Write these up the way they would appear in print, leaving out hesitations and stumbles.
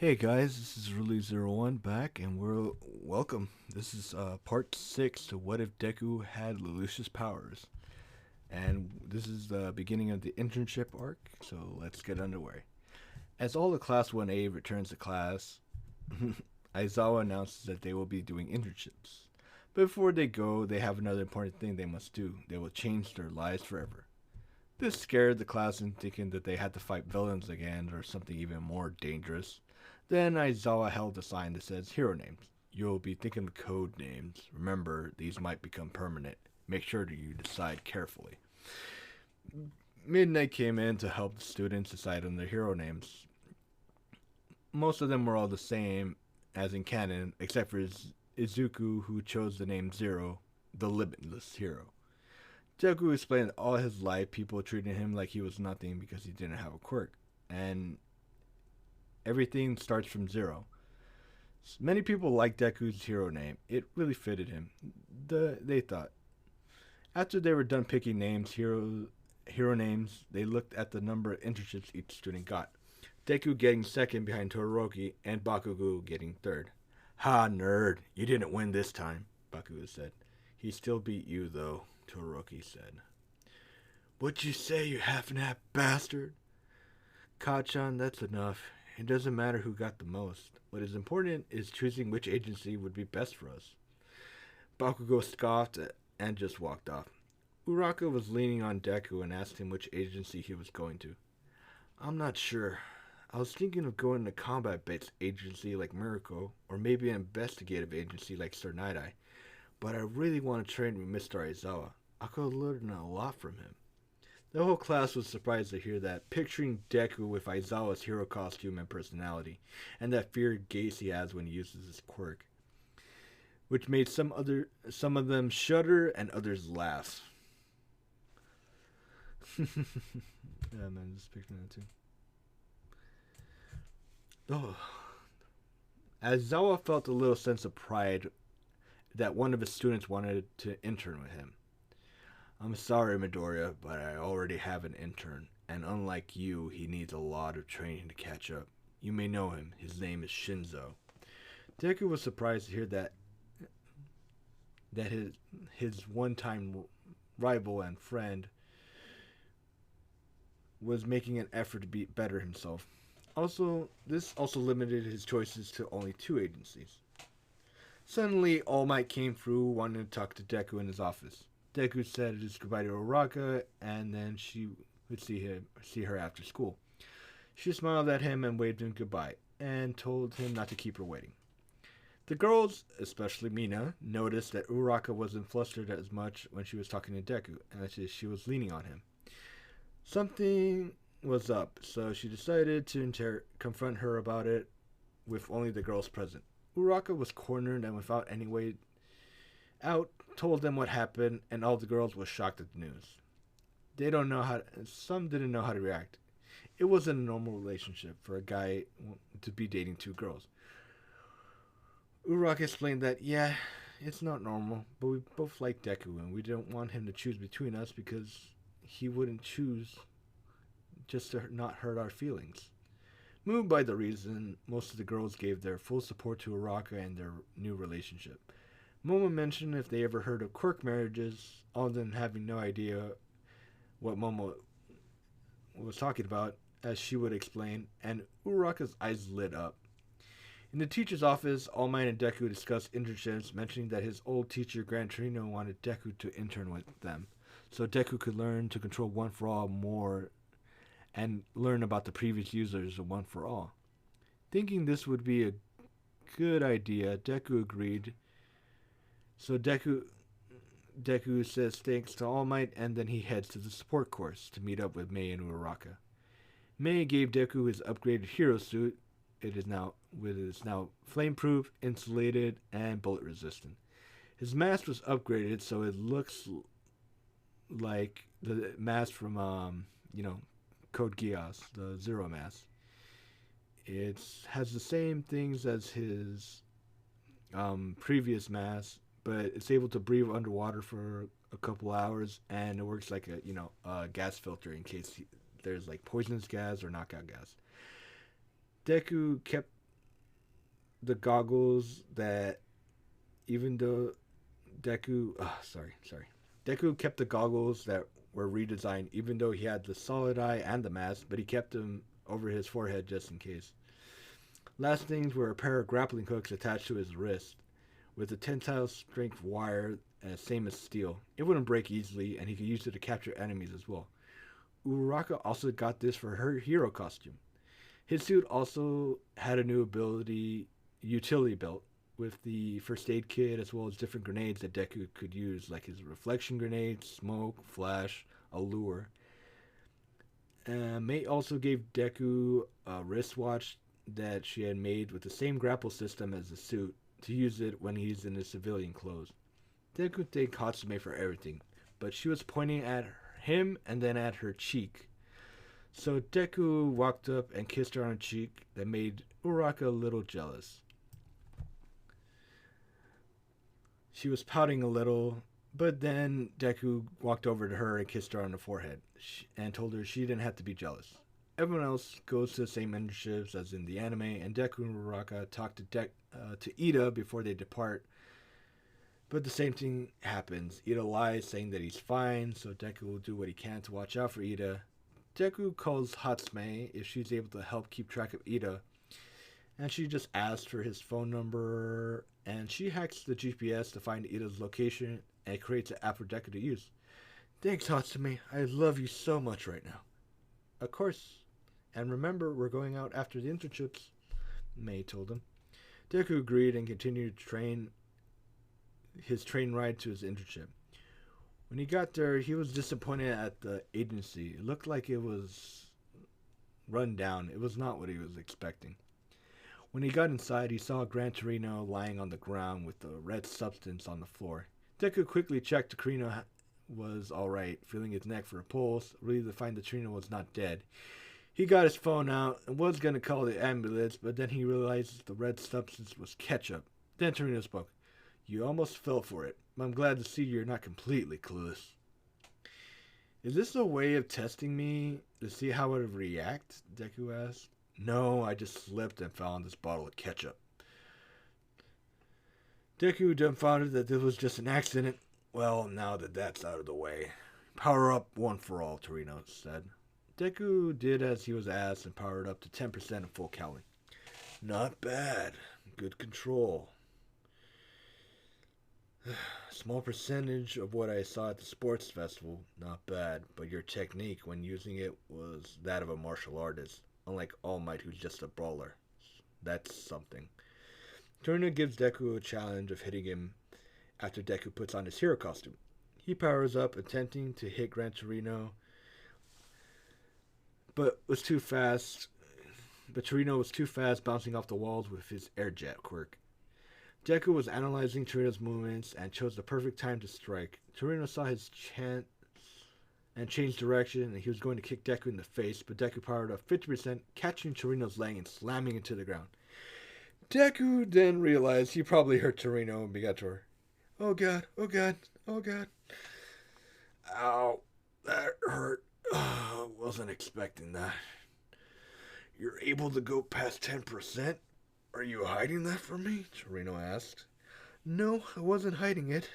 Hey guys, this is Really01 back, and we're welcome. This is part 6 to What If Deku Had Lelouch's Powers. And this is the beginning of the internship arc, so let's get underway. As all the Class 1A returns to class, Aizawa announces that they will be doing internships. But before they go, they have another important thing they must do. They will change their lives forever. This scared the class into thinking that they had to fight villains again or something even more dangerous. Then Aizawa held a sign that says hero names. You'll be thinking of code names. Remember, these might become permanent. Make sure that you decide carefully. Midnight came in to help the students decide on their hero names. Most of them were all the same as in canon, except for Izuku, who chose the name Zero, the limitless hero. Deku explained that all his life people treated him like he was nothing because he didn't have a quirk, and everything starts from zero. Many people liked Deku's hero name. It really fitted him. They thought. After they were done picking hero names, they looked at the number of internships each student got. Deku getting second behind Todoroki, and Bakugo getting third. Ha, nerd! You didn't win this time, Bakugo said. He still beat you, though, Todoroki said. What'd you say, you half-and-half bastard? Kachan, that's enough. It doesn't matter who got the most. What is important is choosing which agency would be best for us. Bakugo scoffed and just walked off. Uraka was leaning on Deku and asked him which agency he was going to. I'm not sure. I was thinking of going to a combat-based agency like Miracle, or maybe an investigative agency like Sir Night-Eye. But I really want to train with Mr. Aizawa. I could learn a lot from him. The whole class was surprised to hear that, picturing Deku with Aizawa's hero costume and personality, and that feared gaze he has when he uses his quirk, which made some of them shudder and others laugh. Yeah, man, just picturing that too. Oh. Aizawa felt a little sense of pride that one of his students wanted to intern with him. I'm sorry, Midoriya, but I already have an intern, and unlike you, he needs a lot of training to catch up. You may know him. His name is Shinzo. Deku was surprised to hear that his one-time rival and friend was making an effort to better himself. This also limited his choices to only two agencies. Suddenly, All Might came through wanting to talk to Deku in his office. Deku said his goodbye to Uraka, and then she would see her after school. She smiled at him and waved him goodbye, and told him not to keep her waiting. The girls, especially Mina, noticed that Uraka wasn't flustered as much when she was talking to Deku, and that she was leaning on him. Something was up, so she decided to confront her about it with only the girls present. Uraka was cornered and without any way out, told them what happened, and all the girls were shocked at the news. Some didn't know how to react. It wasn't a normal relationship for a guy to be dating two girls. Uraka explained that, yeah, it's not normal, but we both like Deku, and we don't want him to choose between us because he wouldn't choose just to not hurt our feelings. Moved by the reason, most of the girls gave their full support to Uraka and their new relationship. Momo mentioned if they ever heard of quirk marriages, all of them having no idea what Momo was talking about, as she would explain, and Uraka's eyes lit up. In the teacher's office, All Might and Deku discussed internships, mentioning that his old teacher, Gran Torino, wanted Deku to intern with them, so Deku could learn to control One for All more and learn about the previous users of One for All. Thinking this would be a good idea, Deku agreed. So Deku says thanks to All Might, and then he heads to the support course to meet up with Mei and Uraka. Mei gave Deku his upgraded hero suit. It is now flame-proof, insulated, and bullet-resistant. His mask was upgraded, so it looks like the mask from Code Geass, the Zero mask. It has the same things as his previous mask, but it's able to breathe underwater for a couple hours, and it works like a gas filter in case there's like poisonous gas or knockout gas. Deku kept the goggles that even though Deku kept the goggles that were redesigned even though he had the solid eye and the mask, but he kept them over his forehead just in case. Last things were a pair of grappling hooks attached to his wrist with a tensile strength wire same as steel. It wouldn't break easily, and he could use it to capture enemies as well. Uraraka also got this for her hero costume. His suit also had a new ability, utility belt, with the first aid kit as well as different grenades that Deku could use, like his reflection grenade, smoke, flash, allure. Mei also gave Deku a wristwatch that she had made with the same grapple system as the suit to use it when he's in his civilian clothes. Deku thanked Hatsume for everything, but she was pointing at him and then at her cheek. So Deku walked up and kissed her on her cheek. That made Uraraka a little jealous. She was pouting a little, but then Deku walked over to her and kissed her on the forehead and told her she didn't have to be jealous. Everyone else goes to the same internships as in the anime, and Deku and Uraraka talk to Ida before they depart. But the same thing happens. Ida lies, saying that he's fine, so Deku will do what he can to watch out for Ida. Deku calls Hatsume if she's able to help keep track of Ida, and she just asks for his phone number, and she hacks the GPS to find Ida's location and creates an app for Deku to use. Thanks, Hatsume. I love you so much right now. Of course. And remember, we're going out after the internships, Mei told him. Deku agreed and continued his train ride to his internship. When he got there, he was disappointed at the agency. It looked like it was run down. It was not what he was expecting. When he got inside, he saw Gran Torino lying on the ground with the red substance on the floor. Deku quickly checked Torino was alright, feeling his neck for a pulse, relieved to find that Torino was not dead. He got his phone out and was going to call the ambulance, but then he realized the red substance was ketchup. Then Torino spoke. You almost fell for it. I'm glad to see you're not completely clueless. Is this a way of testing me to see how I would react? Deku asked. No, I just slipped and fell on this bottle of ketchup. Deku dumbfounded that this was just an accident. Well, now that that's out of the way. Power up one for all, Torino said. Deku did as he was asked and powered up to 10% of full calorie. Not bad. Good control. Small percentage of what I saw at the sports festival. Not bad, but your technique when using it was that of a martial artist, unlike All Might who's just a brawler. That's something. Torino gives Deku a challenge of hitting him after Deku puts on his hero costume. He powers up, attempting to hit Gran Torino, but Torino was too fast, bouncing off the walls with his air jet quirk. Deku was analyzing Torino's movements and chose the perfect time to strike. Torino saw his chance and changed direction, and he was going to kick Deku in the face, but Deku powered up 50%, catching Torino's leg and slamming into the ground. Deku then realized he probably hurt Torino and began to her. Oh god, oh god, oh god. Ow, that hurt. Wasn't expecting that. You're able to go past 10%? Are you hiding that from me? Torino asked. No, I wasn't hiding it.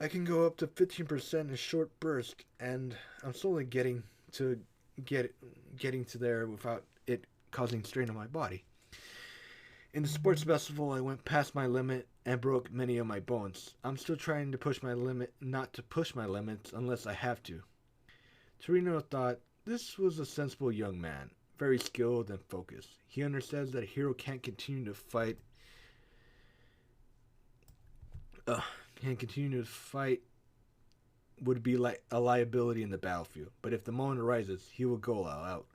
I can go up to 15% in a short burst, and I'm slowly getting to there without it causing strain on my body. In the sports festival, I went past my limit and broke many of my bones. I'm still trying to push my limit, not to push my limits unless I have to. Torino thought this was a sensible young man, very skilled and focused. He understands that a hero can't continue to fight would be like a liability in the battlefield. But if the moment arises, he will go all out.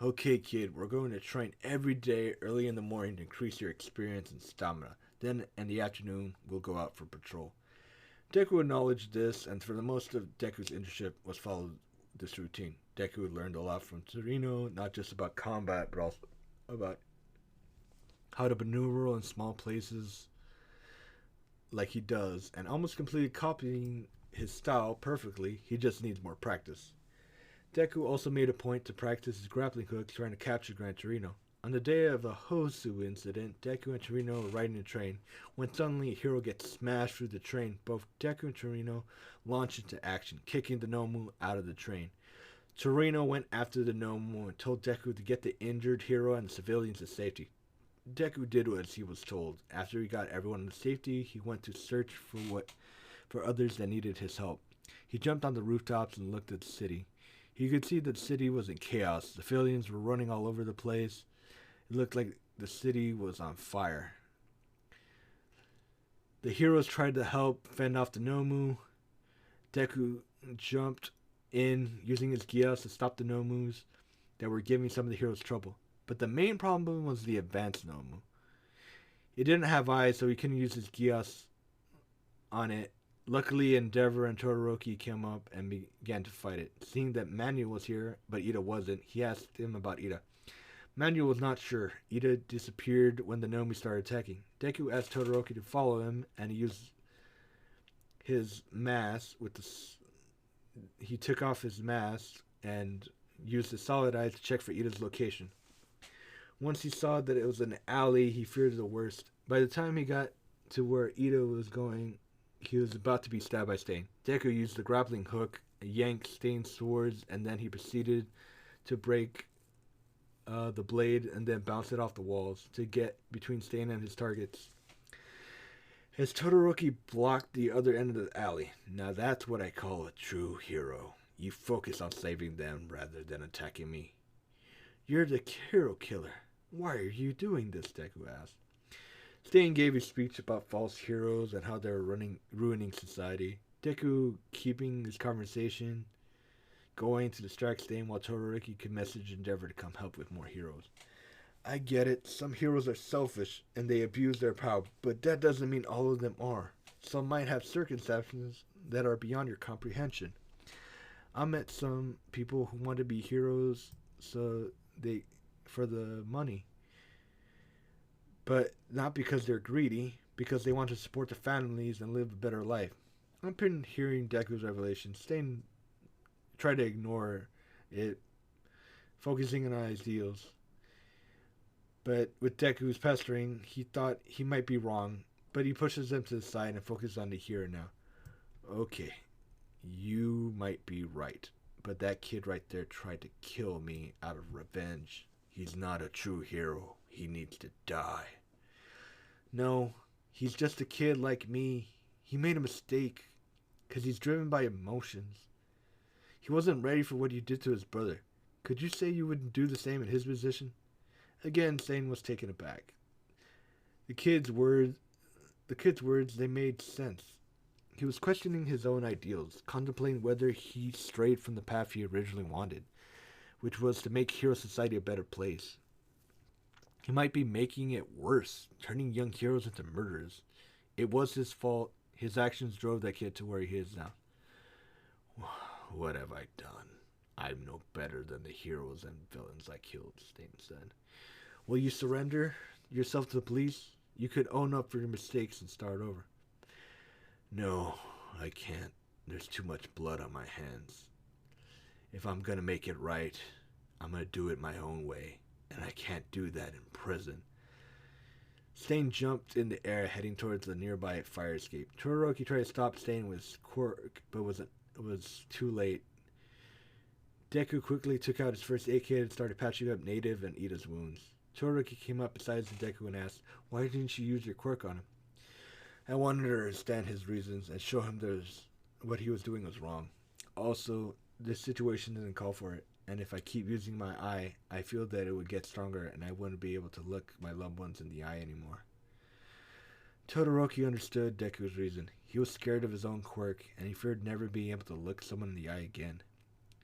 Okay, kid, we're going to train every day early in the morning to increase your experience and stamina. Then in the afternoon, we'll go out for patrol. Deku acknowledged this, and for the most of Deku's internship was followed this routine. Deku learned a lot from Torino, not just about combat, but also about how to maneuver in small places like he does, and almost completely copying his style perfectly. He just needs more practice. Deku also made a point to practice his grappling hook trying to capture Gran Torino. On the day of the Hosu incident, Deku and Torino were riding a train when suddenly a hero gets smashed through the train. Both Deku and Torino launch into action, kicking the Nomu out of the train. Torino went after the Nomu and told Deku to get the injured hero and the civilians to safety. Deku did as he was told. After he got everyone to safety, he went to search for others that needed his help. He jumped on the rooftops and looked at the city. He could see that the city was in chaos. The civilians were running all over the place. It looked like the city was on fire. The heroes tried to help fend off the Nomu. Deku jumped in using his Gyas to stop the Nomus that were giving some of the heroes trouble. But the main problem was the advanced Nomu. He didn't have eyes, so he couldn't use his Gyas on it. Luckily, Endeavor and Todoroki came up and began to fight it. Seeing that Manuel was here, but Ida wasn't, he asked him about Ida. Manuel was not sure. Ida disappeared when the Nomi started attacking. Deku asked Todoroki to follow him, and he used his mask with the... He took off his mask and used his solid eyes to check for Ida's location. Once he saw that it was an alley, he feared the worst. By the time he got to where Ida was going, he was about to be stabbed by Stain. Deku used the grappling hook, yanked Stain's swords, and then he proceeded to break the blade and then bounce it off the walls to get between Stain and his targets. As Todoroki blocked the other end of the alley. Now that's what I call a true hero. You focus on saving them rather than attacking me. You're the hero killer. Why are you doing this? Deku asked. Stain gave a speech about false heroes and how they were ruining society. Deku keeping his conversation going to distract Stain while Todoroki could message Endeavor to come help with more heroes. I get it. Some heroes are selfish and they abuse their power, but that doesn't mean all of them are. Some might have circumstances that are beyond your comprehension. I met some people who want to be heroes for the money. But not because they're greedy, because they want to support their families and live a better life. Upon hearing Deku's revelation, Stain tried to ignore it, focusing on ideals. But with Deku's pestering, he thought he might be wrong, but he pushes them to the side and focuses on the here and now. Okay, you might be right, but that kid right there tried to kill me out of revenge. He's not a true hero. He needs to die. No, he's just a kid like me. He made a mistake because he's driven by emotions. He wasn't ready for what you did to his brother. Could you say you wouldn't do the same in his position? Again, Stain was taken aback. The kid's words, they made sense. He was questioning his own ideals, contemplating whether he strayed from the path he originally wanted, which was to make Hero Society a better place. He might be making it worse, turning young heroes into murderers. It was his fault. His actions drove that kid to where he is now. What have I done? I'm no better than the heroes and villains I killed, Stain said. Will you surrender yourself to the police? You could own up for your mistakes and start over. No, I can't. There's too much blood on my hands. If I'm gonna make it right, I'm gonna do it my own way. And I can't do that in prison. Stain jumped in the air, heading towards the nearby fire escape. Todoroki tried to stop Stain with his quirk, but it was too late. Deku quickly took out his first aid kit and started patching up Native and Ida's wounds. Todoroki came up beside Deku and asked, "Why didn't you use your quirk on him?" I wanted to understand his reasons and show him what he was doing was wrong. Also, this situation didn't call for it. And if I keep using my eye, I feel that it would get stronger and I wouldn't be able to look my loved ones in the eye anymore. Todoroki understood Deku's reason. He was scared of his own quirk, and he feared never being able to look someone in the eye again.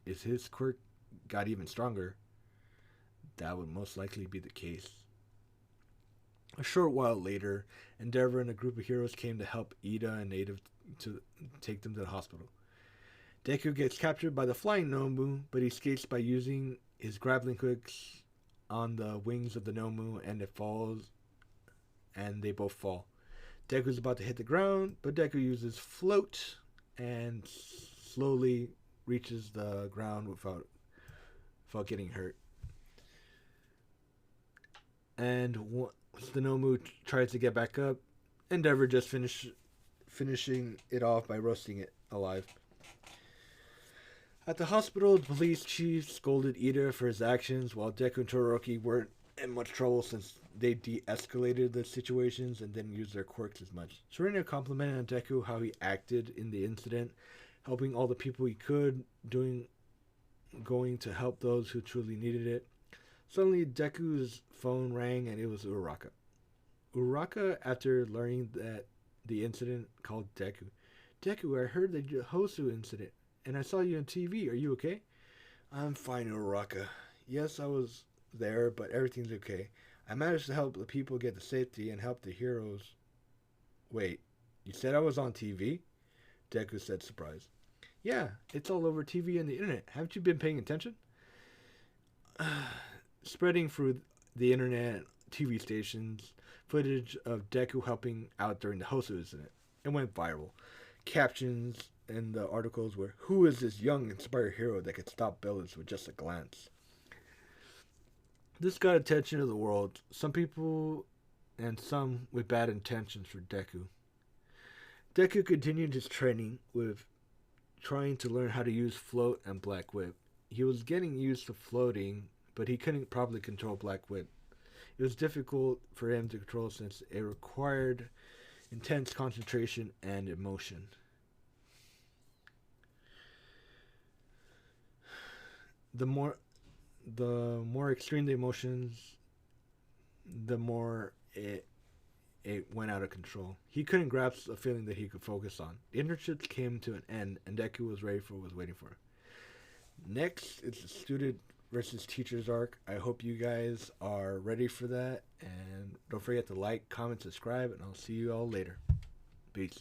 If his quirk got even stronger, that would most likely be the case. A short while later, Endeavor and a group of heroes came to help Ida and Native to take them to the hospital. Deku gets captured by the flying Nomu, but he escapes by using his grappling hooks on the wings of the Nomu, and it falls, and they both fall. Deku's about to hit the ground, but Deku uses float and slowly reaches the ground without getting hurt. And once the Nomu tries to get back up, Endeavor just finishing it off by roasting it alive. At the hospital, the police chief scolded Ida for his actions, while Deku and Todoroki weren't in much trouble since they de-escalated the situations and didn't use their quirks as much. Serena complimented on Deku how he acted in the incident, helping all the people he could, going to help those who truly needed it. Suddenly, Deku's phone rang and it was Uraraka. Uraraka, after learning that the incident, called Deku. Deku, I heard the Hosu incident, and I saw you on TV. Are you okay? I'm fine, Uraraka. Yes, I was there, but everything's okay. I managed to help the people get to safety and help the heroes. Wait, you said I was on TV? Deku said, surprised. Yeah, it's all over TV and the internet. Haven't you been paying attention? Spreading through the internet, TV stations, footage of Deku helping out during the Hosu incident. It went viral. Captions in the articles were, "Who is this young, inspired hero that could stop villains with just a glance?" This got attention of the world. Some people and some with bad intentions for Deku. Deku continued his training with trying to learn how to use Float and Black Whip. He was getting used to floating, but he couldn't properly control Black Whip. It was difficult for him to control since it required intense concentration and emotion. The more extreme the emotions, the more it went out of control. He couldn't grasp a feeling that he could focus on. The internships came to an end, and Deku was ready for what was waiting for him. Next, it's the student versus teachers arc. I hope you guys are ready for that, and don't forget to like, comment, subscribe, and I'll see you all later. Peace.